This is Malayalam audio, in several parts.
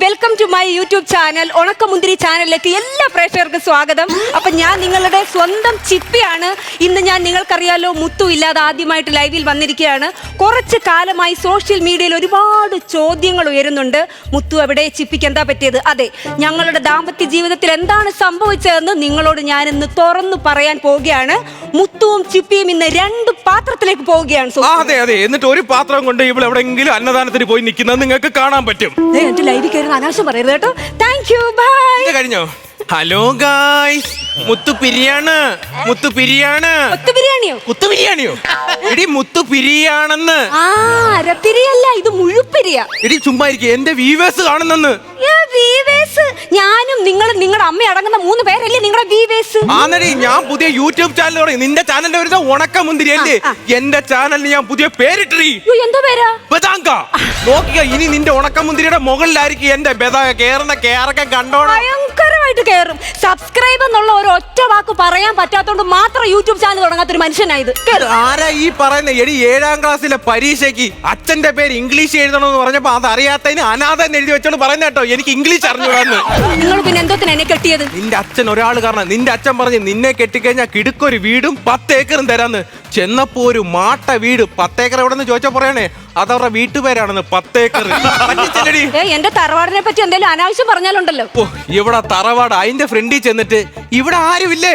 Welcome to my YouTube channel. ഉണക്കമുന്തിരി ചാനലിലേക്ക് എല്ലാ പ്രേക്ഷകർക്കും സ്വാഗതം. അപ്പൊ ഞാൻ നിങ്ങളുടെ സ്വന്തം ചിപ്പിയാണ്. ഇന്ന് ഞാൻ നിങ്ങൾക്കറിയാലോ മുത്തു ഇല്ലാതെ ആദ്യമായിട്ട് ലൈവിൽ വന്നിരിക്കുകയാണ്. കുറച്ച് കാലമായി സോഷ്യൽ മീഡിയയിൽ ഒരുപാട് ചോദ്യങ്ങൾ ഉയരുന്നുണ്ട്. മുത്തു എവിടെ, ചിപ്പിക്ക് എന്താ പറ്റിയത്? അതെ, ഞങ്ങളുടെ ദാമ്പത്യ ജീവിതത്തിൽ എന്താണ് സംഭവിച്ചതെന്ന് നിങ്ങളോട് ഞാൻ ഇന്ന് തുറന്നു പറയാൻ പോവുകയാണ്. മുത്തുവും ചിപ്പിയും ഇന്ന് രണ്ട് പാത്രത്തിലേക്ക് പോവുകയാണ്. അതെ അതെ, എന്നിട്ട് ഒരു പാത്രം കൊണ്ട് ഇവിടെ എവിടെയെങ്കിലും അന്നദാനത്തിന് പോയി നിൽക്കുന്നത് നിങ്ങൾക്ക് കാണാൻ പറ്റും. എന്റെ ലൈവിൽ കയറുന്ന അനാവശ്യം പറയരുത് കേട്ടോ. Thank you, bye. കഴിഞ്ഞോ? ഹലോ ഗായ്സ്, മുത്തു പിരിയാണ്. മുത്തു പിരിയാണ്. ബിരിയാണിയോ? മുത്തു ബിരിയാണിയോ? എടി മുത്തു പിരിയാണെന്ന്. അരപ്പിരിയല്ല, ഇത് മുഴുപ്പിരിയ. എടി ചുമ്മാ ഇരിക്കുക, എന്റെ വീവേഴ്സ് കാണുന്നെന്ന്. ഞാനും നിങ്ങളും നിങ്ങളുടെ അമ്മ അടങ്ങുന്ന 3 പേരല്ലേ നിങ്ങളുടെ വീവേഴ്സ്. ആന്നടി, ഞാൻ പുതിയ യൂട്യൂബ് ചാനൽ തുടങ്ങി. നിന്റെ ചാനലിന്റെ ഒരു ഉണക്കമുന്തിരി അല്ലേ? എന്റെ ചാനലിന് ഞാൻ പുതിയ പേരിട്ടി. എന്തോ പേരാ? ബദാങ്ക. നോക്കിയ, ഇനി നിന്റെ ഉണക്കമുന്തിരിയുടെ മുകളിലായിരിക്കും എന്റെ ബദാങ്ക കേറുന്ന കേറൊക്കെ കണ്ടോണം. ഭയങ്കരമായിട്ട് കേറും. സബ്സ്ക്രൈബ് എന്നുള്ള ഒരു ഒറ്റ വാക്ക് പറയാൻ പറ്റാത്തോണ്ട് മാത്രം യൂട്യൂബ് ചാനൽ തുടങ്ങാത്തൊരു മനുഷ്യനായത്. ആരാ ഈ പറയുന്ന? എടി 7ാം ക്ലാസ്സിലെ പരീക്ഷയ്ക്ക് അച്ഛന്റെ പേര് ഇംഗ്ലീഷ് എഴുതണമെന്ന് പറഞ്ഞപ്പോ അത് അറിയാത്തതിന് അനാഥ എഴുതി വെച്ചോണ്ട് പറയുന്ന കേട്ടോ. എനിക്ക് ഇംഗ്ലീഷ് അറിഞ്ഞുകൂടാന്ന്. നിങ്ങൾ പിന്നെ എന്തോത്തിന് എന്നെ കെട്ടിയത്? നിന്റെ അച്ഛൻ ഒരാൾ കാരണം. നിന്റെ അച്ഛൻ പറഞ്ഞ് നിന്നെ കെട്ടിക്കഴിഞ്ഞാൽ കിടുക്കൊരു വീടും 10 ഏക്കറും തരാന്ന്. ചെന്നപ്പോ ഒരു മാട്ട വീട് 10 ഏക്കർ എവിടെ നിന്ന് ചോദിച്ചാ പറയണേ അതവരുടെ വീട്ടുപേരാണെന്ന്. 10 ഏക്കർ. എന്റെ തറവാടിനെ പറ്റി എന്തെങ്കിലും അനാവശ്യം പറഞ്ഞാലുണ്ടല്ലോ. ഓ, ഇവിടെ തറവാട്. അതിന്റെ ഫ്രണ്ടിൽ ചെന്നിട്ട് ഇവിടെ ആരുമില്ലേ,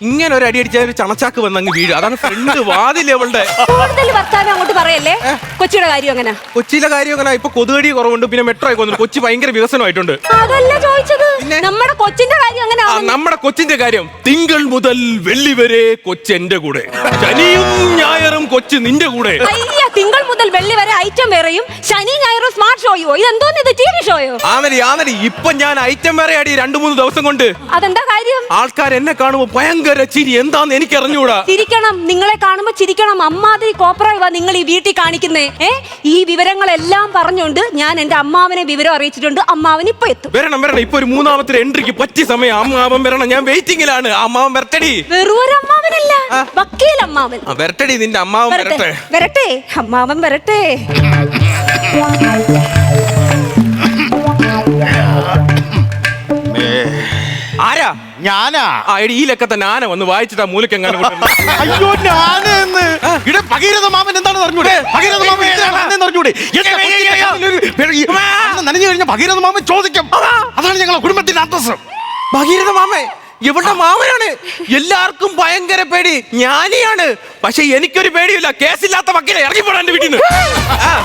ഇങ്ങനെ ഒരു അടി അടിച്ച ഒരു ചണച്ചാക്ക് വന്നങ്ങ് വീട്. അതാണ് ഫ്രണ്ട് വാതിൽ. അവളുടെ കൂടുതൽ വർത്താനം അങ്ങോട്ട് പറയല്ലേ. കൊച്ചിയുടെ കാര്യം അങ്ങനെ? കൊച്ചിയിലെ കാര്യം അങ്ങനെ. ഇപ്പൊ കൊതുകടി കുറവുണ്ട്, പിന്നെ മെട്രോ ആയി കൊന്നു. കൊച്ചി ഭയങ്കര വികസനമായിട്ടുണ്ട്. അതല്ല ചോദിച്ചത്, നമ്മുടെ കൊച്ചിന്റെ കാര്യം അങ്ങനെ. നമ്മുടെ കൊച്ചിന്റെ കാര്യം തിങ്കൾ മുതൽ വെള്ളി വരെ കൊച്ചെന്റെ കൂടെ, ശനിയും ഞായറും കൊച്ചു നിന്റെ കൂടെ. തിങ്കൾ മുതൽ വെള്ളി വരെ ഐറ്റം വേറെയും ശനി ഞായറും സ്മാർട്ട് ഷോയോ? ഇതെന്തോന്ന്, ഇത് ടി വി ഷോയോ? ആന്നടി ഇപ്പൊ ഞാൻ ഐറ്റം വേറെ ആടി 2-3 ദിവസം കൊണ്ട്. അതെന്താ കാര്യം? ആൾക്കാർ എന്നെ കാണുമ്പോ ഭയങ്കര ചിരി. എന്താന്ന് എനിക്ക് അറിഞ്ഞൂടാ. ചിരിക്കണം, നിങ്ങളെ കാണുമ്പോ ചിരിക്കണം. അമ്മാതിരി കോപ്രായവാ നിങ്ങൾ ഈ വീട്ടിൽ കാണിക്കുന്നേ. ഈ വിവരങ്ങളെല്ലാം പറഞ്ഞുകൊണ്ട് ഞാൻ എന്റെ അമ്മാവനെ വിവരം അറിയിച്ചിട്ടുണ്ട്. അമ്മാവൻ ഇപ്പൊ എത്തും. വരണം. ഇപ്പൊ ഒരു 3ാമത്തെ എൻട്രിക്ക് പറ്റിയ സമയം. അമ്മാവൻ വരണം, ഞാൻ വെയിറ്റിംഗിലാണ്. അമ്മാവൻ വരട്ടടി. വെറും അമ്മാവനല്ല, വക്കീൽ അമ്മാവൻ. വരട്ടടി, നിന്റെ അമ്മാവൻ വരട്ടെ. വരട്ടെ, അമ്മാവൻ വരട്ടെ. ആരാ? ഞാനാ. ഈ ലക്കത്തെ ആന വന്ന് വായിച്ചിട്ടാ മൂലക്കെങ്ങാനും. അയ്യോ, ഞാനെന്ന്. ഇവിടെ ഭഗീരഥ മാമൻ എന്താണെന്ന് അറിഞ്ഞൂടെ? ഭഗീരഥ മാമൻ അറിഞ്ഞൂടെ? നനഞ്ഞു കഴിഞ്ഞ ഭഗീരഥ മാമൻ ചോദിക്കും. അതാണ് ഞങ്ങളെ കുടുംബത്തിന്റെ അന്തസ്സം. ഭഗീരഥ മാമേ ഇവളുടെ മാമനാണ്. എല്ലാവർക്കും ഭയങ്കര പേടി. ജ്ഞാനിയാണ്, പക്ഷെ എനിക്കൊരു പേടിയില്ല. കേസില്ലാത്ത വക്കീലെ ഇറങ്ങിപ്പോടാ എന്റെ വീട്ടിൽ നിന്ന്.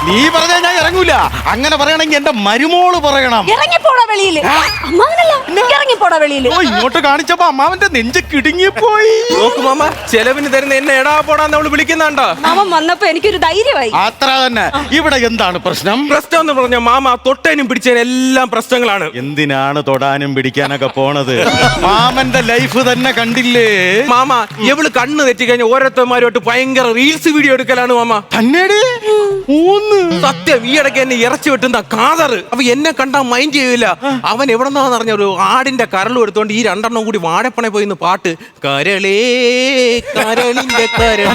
നീ പറഞ്ഞാ ഞാൻ ഇറങ്ങൂല. അങ്ങനെ പറയണമെങ്കിൽ എന്റെ മരുമോള് പറയണം. ഇറങ്ങിപ്പോടാ വെളിയില്. അമ്മാവനല്ല, ഇറങ്ങിപ്പോടാ വെളിയില്. ഇങ്ങോട്ട് കാണിച്ചപ്പോ അമ്മാവന്റെ നെഞ്ച് കിടുങ്ങിപ്പോയി. നോക്ക് മാമ, ചെലവിന് തരുന്ന എന്നെ എടാ പോടാന്ന് അവള് വിളിക്കുന്നാണ്ടാ. മാമൻ വന്നപ്പോ എനിക്കൊരു ധൈര്യമായി. അത്ര തന്നെ. ഇവിടെ എന്താണ് പ്രശ്നം? പ്രശ്നം എന്ന് പറഞ്ഞ മാമ തൊട്ടേനും പിടിച്ചതിനും എല്ലാം പ്രശ്നങ്ങളാണ്. എന്തിനാണ് തൊടാനും പിടിക്കാനൊക്കെ പോണത്? മാമന്റെ ലൈഫ് തന്നെ കണ്ടില്ലേ മാമ? ഇവള് കണ്ണ് തെറ്റിക്കഴിഞ്ഞ ഓരോരുത്തന്മാരുമായിട്ട് ഭയങ്കര റീൽസ് വീഡിയോ എടുക്കലാണ് മാമ. തന്നേടി സത്യം. ഈ ഇടയ്ക്ക് എന്നെ ഇറച്ചി വെട്ടുന്ന കാതറ്. അപ്പൊ എന്നെ കണ്ടാ മൈൻഡ് ചെയ്യൂല. അവൻ എവിടെന്നാന്ന് പറഞ്ഞ ഒരു ആടിന്റെ കരളും എടുത്തോണ്ട് ഈ 2 കൂടി വാഴപ്പണ പോയിന്ന് പാട്ട്. കരളേ കരളിന്റെ കരളി.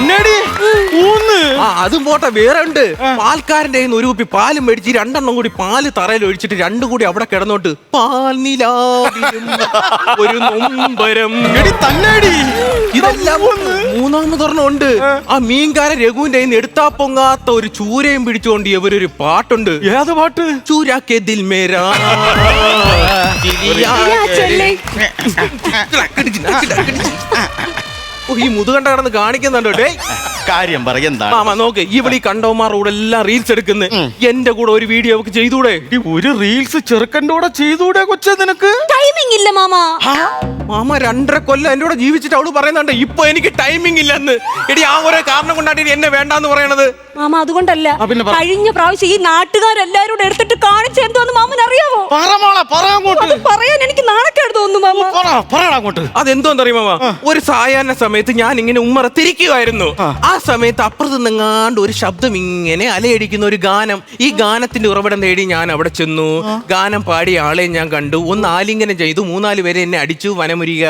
അതും പോട്ടെ, വേറെ ഉണ്ട്. പാൽക്കാരന്റെ ഒരു കുപ്പി പാലും മേടിച്ച് 2 കൂടി പാല് തറയിൽ ഒഴിച്ചിട്ട് 2 കൂടി അവിടെ കിടന്നോട്ട് പാൽ നിലാവിലും ഒരു നൊമ്പരം. ഇതെല്ലാം 3ാമതൊരെണ്ണം ഉണ്ട്. ആ മീൻകാരൻ രഘുവിന്റെ എടുത്താ പൊങ്ങാത്ത ഒരു ചൂരയും പിടിച്ചുകൊണ്ട് ഇവരൊരു പാട്ടുണ്ട്. ഏത് പാട്ട്? ചൂരാക്കെ ദിൽ മേരാ. ഈ മുതുകണ്ട കടന്ന് കാണിക്കുന്നുണ്ടോ? ഡേ കാര്യം പറയെന്താ മാമ? നോക്ക്, ഇവളീ കണ്ടോമാർ കൂടെ എല്ലാം റീൽസ് എടുക്കുന്നത്. എന്റെ കൂടെ ഒരു വീഡിയോ ഒക്കെ ചെയ്തൂടെ? ഒരു റീൽസ് ചെറുക്കൻ്റെ കൂടെ ചെയ്തൂടെ കൊച്ചേ? നിനക്ക് ടൈമിംഗ് ഇല്ല മാമ. മാമ 2.5 കൊല്ലം എന്റെ കൂടെ ജീവിച്ചിട്ട് അവള് പറയുന്നുണ്ട് ഇപ്പൊ എനിക്ക് ടൈമിംഗ് ഇല്ലെന്ന്. എടി, ആ ഒരേ കാരണം കൊണ്ടാണ് എന്നെ വേണ്ടാന്ന് പറയണത്. മാമ അതുകൊണ്ടല്ല, കഴിഞ്ഞ പ്രാവശ്യം ഈ നാട്ടുകാരെല്ലാരും എടുത്തിട്ട് കാണിച്ച എന്തോന്ന് മാമൻ അറിയാമോ? പറയാൻ എനിക്ക് നാണക്കേട് തോന്നുന്നു മാമ. അതെന്തോന്നറിയോ മാമ? ഒരു സായാഹ്ന സമയത്ത് ഞാൻ ഇങ്ങനെ ഉമ്മറത്തിരിക്കുമായിരുന്നു. ആ സമയത്ത് അപ്പുറത്ത് നിന്നാണ്ട് ഒരു ശബ്ദം ഇങ്ങനെ അലയടിക്കുന്ന ഒരു ഗാനം. ഈ ഗാനത്തിന്റെ ഉറവിടം തേടി ഞാൻ അവിടെ ചെന്നു. ഗാനം പാടിയ ആളെ ഞാൻ കണ്ടു. ഒന്ന് ആലിംഗനം ചെയ്തു. 3-4 പേരെ എന്നെ അടിച്ചു. വനമുരിക.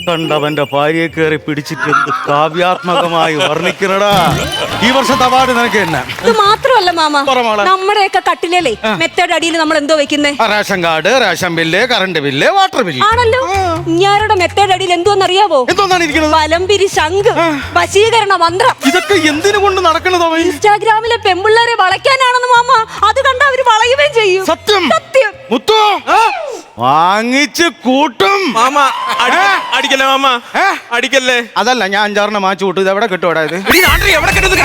കണ്ടവന്റെ ഭാര്യയെ കയറി പിടിച്ചിട്ട് കാവ്യാത്മകമായി വർണ്ണിക്കണടാ. ഈ വർഷത്തെ അവാർഡ് നിനക്ക് തന്നെ. ഇത് മാത്രം മാത്രമല്ല മാമ, പറ മോളെ. നമ്മുടെയൊക്കെ കട്ടിലേ മെത്തേഡ് അടിയിൽ നമ്മൾ എന്തോ വെക്കുന്നേ? Ration card, ration bill, current bill, water bill. ആണല്ലോ. ഞാരുടെ മെത്തേഡ് അടിയിൽ എന്തോന്നറിയാവോ? എന്തോന്നാണ് ഇരിക്കുന്നത്? വലംപിരി ശംഖ്, വശീകരണ മന്ത്രം. ഇതൊക്കെ എന്തിനു കൊണ്ട് നടക്കണതോ? ഇൻസ്റ്റാഗ്രാമിലെ പെമ്പിള്ളേരെ വളയ്ക്കാനാണെന്ന് മാമ. അത് കണ്ട അവര് വളയുകയും ചെയ്യും. സത്യം സത്യം. മുത്തു വാങ്ങിച്ച് കൂട്ടും. മാമ അടിക്കല്ലേ മാമ, അടിക്കല്ലേ. അതല്ല, ഞാൻ 5-6 മാച്ച് കൂട്ടും. ഇത് എവിടെ കിട്ടും? ഇത് എടീ, നാട്ടിൽ എവിടെ കിട്ടുന്നത്?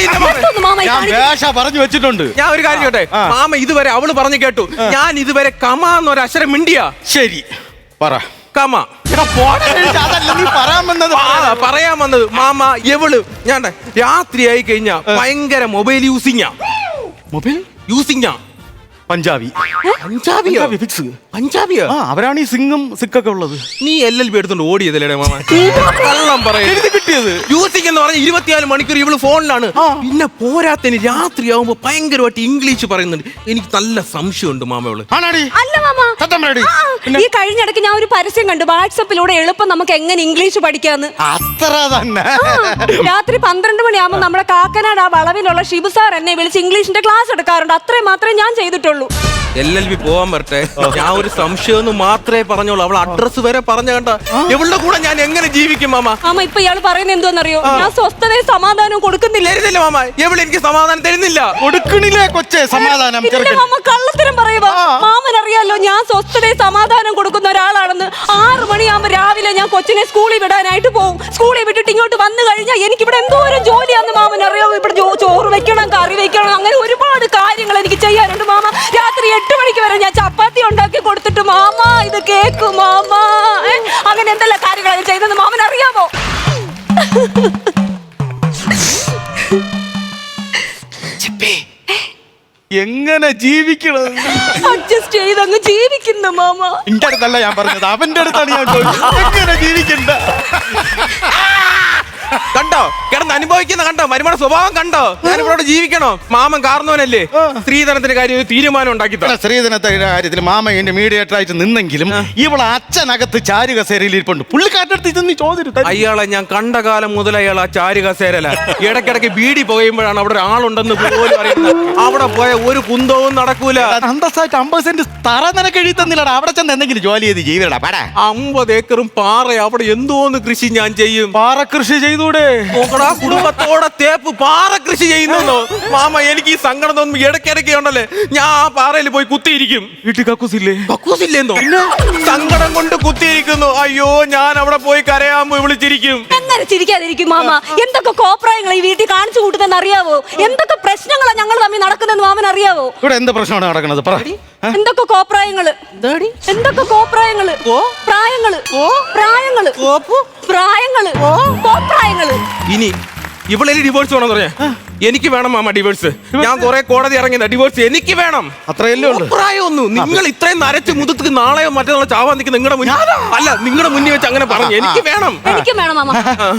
ഇതൊന്ന് മാമ ഈ ഞാൻ കാണിക്ക്. വേഷ പറഞ്ഞു വെച്ചിട്ടുണ്ട്. ഞാൻ ഒരു കാര്യം ചോട്ടെ, മാമ ഇതുവരെ അവള് പറഞ്ഞു കേട്ടു, ഞാൻ ഇതുവരെ കമ എന്നൊരു അക്ഷരം മിണ്ടിയ. ശരി, പറ. കമ. അതല്ല നീ പറയാൻ വന്നത്. പറയാൻ വന്നത് മാമ, എവള് ഞാൻ രാത്രി ആയി കഴിഞ്ഞാ ഭയങ്കര മൊബൈൽ യൂസിങ്ങാ. മൊബൈൽ യൂസിങ്ങാ. പഞ്ചാബി. പഞ്ചാബിയോ? ഫിക്സ്. പഞ്ചാബിയോ? ആ, അവരാണ് ഈ സിംഗും സിക്കൊക്കെ ഉള്ളത്. നീ LLB എടുത്തോണ്ട് ഓടിയതല്ലേ മാമ? കള്ളം പറയരുത്. കിട്ടിയത് യൂസിങ് എന്ന് പറഞ്ഞ 24 മണിക്കൂർ ഇവള് ഫോണിലാണ്. പിന്നെ പോരാത്തതിന് രാത്രിയാവുമ്പോ ഭയങ്കരമായിട്ട് ഇംഗ്ലീഷ് പറയുന്നുണ്ട്. എനിക്ക് നല്ല സംശയമുണ്ട് മാമ ഇവള്. ആണാടി? അല്ല മാമ, സത്യം പറയടി. ഈ കഴിഞ്ഞിടയ്ക്ക് ഞാൻ ഒരു പരസ്യം കണ്ടു, വാട്സപ്പിലൂടെ എളുപ്പം നമുക്ക് എങ്ങനെ ഇംഗ്ലീഷ് പഠിക്കാന്ന്. അത്ര തന്നെ. രാത്രി 12 മണിയാകുമ്പോൾ നമ്മുടെ കാക്കനാട് ആ വളവിലുള്ള ഷിബു സാർ എന്നെ വിളിച്ച് ഇംഗ്ലീഷിന്റെ ക്ലാസ് എടുക്കാറുണ്ട്. അത്രയും മാത്രമേ ഞാൻ ചെയ്തിട്ടുള്ളൂ. LLB പോവാൻ വരട്ടെ. ഞാൻ ഒരു സംശയം എന്ന് മാത്രമേ പറഞ്ഞോളൂ. അവൾ അഡ്രസ് വരെ പറഞ്ഞ കണ്ട ഇവളുടെ കൂടെ ഞാൻ എങ്ങനെ ജീവിക്കും മാമ? മാമ ഇപ്പൊ ഇയാൾ പറയുന്നത് എന്തോന്നറിയോ? ഞാൻ സ്വസ്ഥതയും സമാധാനവും കൊടുക്കുന്നില്ല. തരുന്നില്ല മാമ, എവിടെ എനിക്ക് സമാധാനം തരുന്നില്ല. കൊടുക്കണില്ലേ കൊച്ചേ സമാധാനം? ഇല്ല മാമ, കള്ളത്തരം പറയുക. മാമൻ അറിയാലോ ഞാൻ സ്വസ്ഥതയും സമാധാനം കൊടുക്കുന്ന ഒരാളാണെന്ന്. 6 മണിയാകുമ്പോ രാവിലെ ഞാൻ കൊച്ചിനെ സ്കൂളിൽ വിടാനായിട്ട് പോകും. സ്കൂളിൽ വിട്ടിട്ട് ഇങ്ങോട്ട് വന്നു കഴിഞ്ഞാൽ എനിക്ക് ഇവിടെ എന്തോരം ജോലിയാന്ന് മാമൻ അറിയാവോ? ഇവിടെ ചോറ് വെക്കണം, കറി വെക്കണം, അങ്ങനെ ഒരുപാട് കാര്യങ്ങൾ എനിക്ക് ചെയ്യാനുണ്ട് മാമ. രാത്രി 8 മണിക്ക് വരെ ഞാൻ ചപ്പാത്തി ഉണ്ടാക്കി കൊടുത്തിട്ട് മാമ ഇത് കേക്കും മാമ. അങ്ങനെ എന്തെല്ലാം കാര്യങ്ങളാണ് ചെയ്തത് മാമൻ അറിയാമോ? എങ്ങനെ ജീവിക്കണം? അഡ്ജസ്റ്റ് ചെയ്തങ്ങ് ജീവിക്കുന്നു മാമ. എന്റെ അടുത്തല്ല ഞാൻ പറഞ്ഞത്, അവന്റെ അടുത്താണ് ഞാൻ ചോദിച്ചത്. എങ്ങനെ ജീവിക്കണ്ട? കണ്ടോ കിടന്ന് അനുഭവിക്കുന്ന കണ്ടോ? മരുമയുടെ സ്വഭാവം കണ്ടോ? ഞാനിവിടെ ജീവിക്കണോ? മാമൻ കാരണവനല്ലേ സ്ത്രീധനത്തിന്റെ കാര്യം ഒരു തീരുമാനം ഉണ്ടാക്കി തരാം. സ്ത്രീധനത്തിന്റെ കാര്യത്തിൽ മാമ എന്റെ മീഡിയേറ്റർ ആയിട്ട് നിന്നെങ്കിലും ഇവളെ അച്ഛനകത്ത് ചാരുകസേരയിൽ ഇരിപ്പുണ്ട്. പുള്ളിക്കാരടുത്ത് ഇതൊന്നും ചോദിച്ചു. അയാളെ ഞാൻ കണ്ട കാലം മുതൽ അയാൾ ആ ചാരുകസേരല. ഇടയ്ക്കിടയ്ക്ക് ബീഡി പോകുമ്പോഴാണ് അവിടെ ഒരാളുണ്ടെന്ന് പോലും അറിയുന്നത്. അവിടെ പോയ ഒരു കുന്തവും നടക്കൂല. അന്തസ്സായിട്ട് 50 സെന്റ് തറ നിനക്ക് എഴുതി തന്നില്ലടാ. അവിടെ ചെന്ന് എന്തെങ്കിലും ജോലി ചെയ്ത് ജീവിക്കടാ. പടാ 50 ഏക്കറും പാറ, അവിടെ എന്തോന്ന് കൃഷി ഞാൻ ചെയ്യും. പാറ കൃഷി ചെയ്തൂടെ? നോക്കടാ, കുടുംബത്തോടെ തേപ്പ് പാറ കൃഷി ചെയ്യുന്നോ മാമ? എനിക്ക് ഈ സങ്കടം തോന്നുമ്പോ ഇടയ്ക്കിടയ്ക്ക് ഉണ്ടല്ലേ ഞാൻ ആ പാറയിൽ പോയി കുത്തിയിരിക്കും. വീട്ടിൽ കക്കൂസില്ലേ? കക്കൂസില്ലേന്നോ? സങ്കടം കൊണ്ട് കുത്തിയിരിക്കുന്നു. അയ്യോ, ഞാൻ അവിടെ പോയി കരയാകുമ്പോ വിളിച്ചിരിക്കും. എങ്ങനെ ചിരിക്കാതിരിക്കും മാമ? എന്തൊക്കെ കോപ്രായങ്ങൾ ഈ വീട്ടിൽ കാണിച്ചു കൂട്ടുന്നെന്ന് അറിയാവോ? എന്തൊക്കെ പ്രശ്നങ്ങളാ ഞങ്ങൾ തമ്മിൽ നടക്കുന്നെന്ന് മാമൻ അറിയാവോ? ഇവിടെ എന്ത് പ്രശ്നമാണ് നടക്കുന്നത്? പറ. എന്തൊക്കെ കോപ്രായങ്ങള്, എന്തൊക്കെ കോപ്രായങ്ങള്, പ്രായങ്ങള്, പ്രായങ്ങള്, പ്രായങ്ങള്, കോപ്രായങ്ങള്. ഇനി ഇവളെനി ഡിവോഴ്സ് വേണമെന്ന് പറയാ. എനിക്ക് വേണം മാമ ഡിവോഴ്സ്. ഞാൻ കുറെ കോടതി ഇറങ്ങിയ ഡിവോഴ്സ് എനിക്ക് വേണം. അത്രയല്ലേ ഉള്ളൂ. പ്രായമൊന്നും നിങ്ങൾ ഇത്രയും നരച്ച് മുതത്ത് നാളെയോ മറ്റന്നാളോ ചാവാൻ നിൽക്കുന്ന നിങ്ങളുടെ മുന്നിൽ അല്ല, നിങ്ങളുടെ മുന്നിൽ വെച്ച് അങ്ങനെ പറഞ്ഞു എനിക്ക് വേണം. എനിക്ക് വേണം മാമ.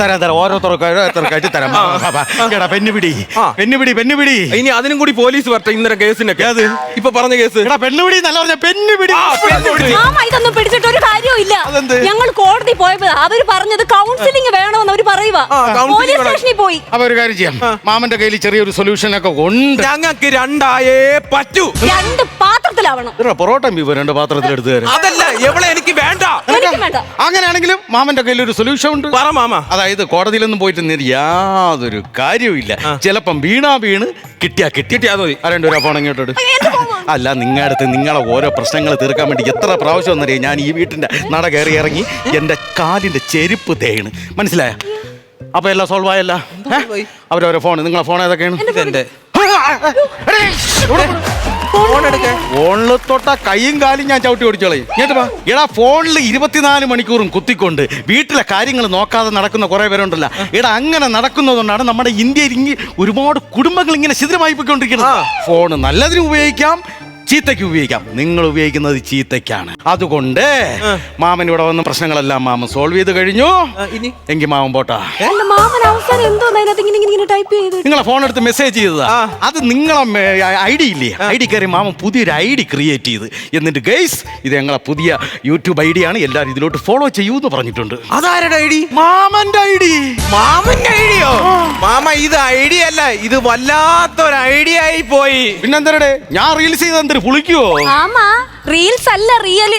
തരാം ഓരോരുത്തർക്കായിട്ട് തരാം. പെണ്ണുപിടി പെണ്ണുപിടി പെണ്ണുപിടി. ഇനി അതിനും കൂടി പോലീസ് വരട്ടെ ഇന്നലെ കേസിനൊക്കെ. അത് ഇപ്പൊ പറഞ്ഞ കേസ് പെണ്ണുപിടി നല്ല പറഞ്ഞ പെണ്ണുപിടി. മാമ ഇതൊന്നും പിടിച്ചിട്ട് ഒരു കാര്യവും ഇല്ല. ഞങ്ങൾ കോടതി പോയപ്പോ അവര് പറഞ്ഞത് കൗൺസിലിംഗ് വേണമെന്ന് അവര് പറയുക. പോലീസ് സ്റ്റേഷനിൽ പോയി. അപ്പൊ ഒരു കാര്യം ചെയ്യാം, മാമന്റെ കയ്യിൽ ചെറിയൊരു സൊല്യൂഷൻ ഒക്കെ ഉണ്ട്. ഞങ്ങൾക്ക് രണ്ടായേ പറ്റൂ. 2 പാത്രത്തിലാവണം. പൊറോട്ട ബീഫ് 2 പാത്രത്തിൽ എടുത്തു തരാം. അതല്ല എവളെ എനിക്ക് വേണ്ട. അങ്ങനെയാണെങ്കിലും മാമന്റെ കയ്യിൽ ഒരു സൊല്യൂഷൻ ഉണ്ട്. പറ മാമ. അതായത് കോടതിയിലൊന്നും പോയിട്ട് യാതൊരു കാര്യവുമില്ല. ചിലപ്പം വീണ് കിട്ടിയാ മതി. ആരണ്ടു ഫോൺ ഇങ്ങോട്ട്. അല്ല, നിങ്ങളെ ഓരോ പ്രശ്നങ്ങൾ തീർക്കാൻ വേണ്ടി എത്ര പ്രാവശ്യം എന്നറിയാം ഞാൻ ഈ വീട്ടിന്റെ നട കയറി ഇറങ്ങി എന്റെ കാലിന്റെ ചെരുപ്പ് തേണ്. മനസ്സിലായ? അപ്പൊ എല്ലാം സോൾവ് ആയല്ല. അവരവരെ ഫോൺ, നിങ്ങളെ ഫോൺ ഏതൊക്കെയാണ്? ഫോണിൽ തൊട്ട കൈയും കാലും ഞാൻ ചവിട്ടി ഓടിച്ചോളയും. എടാ, ഫോണിൽ 24 മണിക്കൂറും കുത്തിക്കൊണ്ട് വീട്ടിലെ കാര്യങ്ങൾ നോക്കാതെ നടക്കുന്ന കുറെ പേരുണ്ടല്ലോ. എടാ, അങ്ങനെ നടക്കുന്നതുകൊണ്ടാണ് നമ്മുടെ ഇന്ത്യയിൽ ഒരുപാട് കുടുംബങ്ങൾ ഇങ്ങനെ ശിഥിലമായി പോയിക്കൊണ്ടിരിക്കുന്നത്. ഫോൺ നല്ലതിന് ഉപയോഗിക്കാം, ചീത്തയ്ക്ക് ഉപയോഗിക്കാം. നിങ്ങൾ ഉപയോഗിക്കുന്നത് ചീത്തയ്ക്കാണ്. അതുകൊണ്ട് മാമൻ ഇവിടെ വന്ന പ്രശ്നങ്ങളെല്ലാം മാമൻ സോൾവ് ചെയ്ത് കഴിഞ്ഞു. ഇനി എങ്കിൽ മാമൻ പോട്ടാ. അല്ല മാമൻ അവസാനം എന്തോ അതിനകത്ത് ഇങ്ങനെ ടൈപ്പ് ചെയ്ത് നിങ്ങളെ ഫോൺ എടുത്ത് മെസ്സേജ് ചെയ്തതാ. അത് നിങ്ങളെ ഐഡി ഇല്ലേ, ഐഡി കയറി മാമൻ പുതിയൊരു ഐഡി ക്രിയേറ്റ് ചെയ്ത് എന്നിട്ട് ഗൈസ് ഇത് ഞങ്ങളെ പുതിയ യൂട്യൂബ് ഐഡി ആണ്, എല്ലാവരും ഇതിലോട്ട് ഫോളോ ചെയ്യൂന്ന് പറഞ്ഞിട്ടുണ്ട്. അതാരുടെ ഐഡി? മാമന്റെ ഐഡി. മാമന്റെ ഐഡിയോ? മാമ ഇത് ഐഡിയ അല്ല, ഇത് വല്ലാത്തൊരു ഐഡിയ ആയി പോയി. പിന്നെന്തരടെ ഞാൻ റീൽസ് ചെയ്ത് എന്തൊരു പുളിക്കുവോ? മാമ റീൽസ് അല്ല റിയൽ.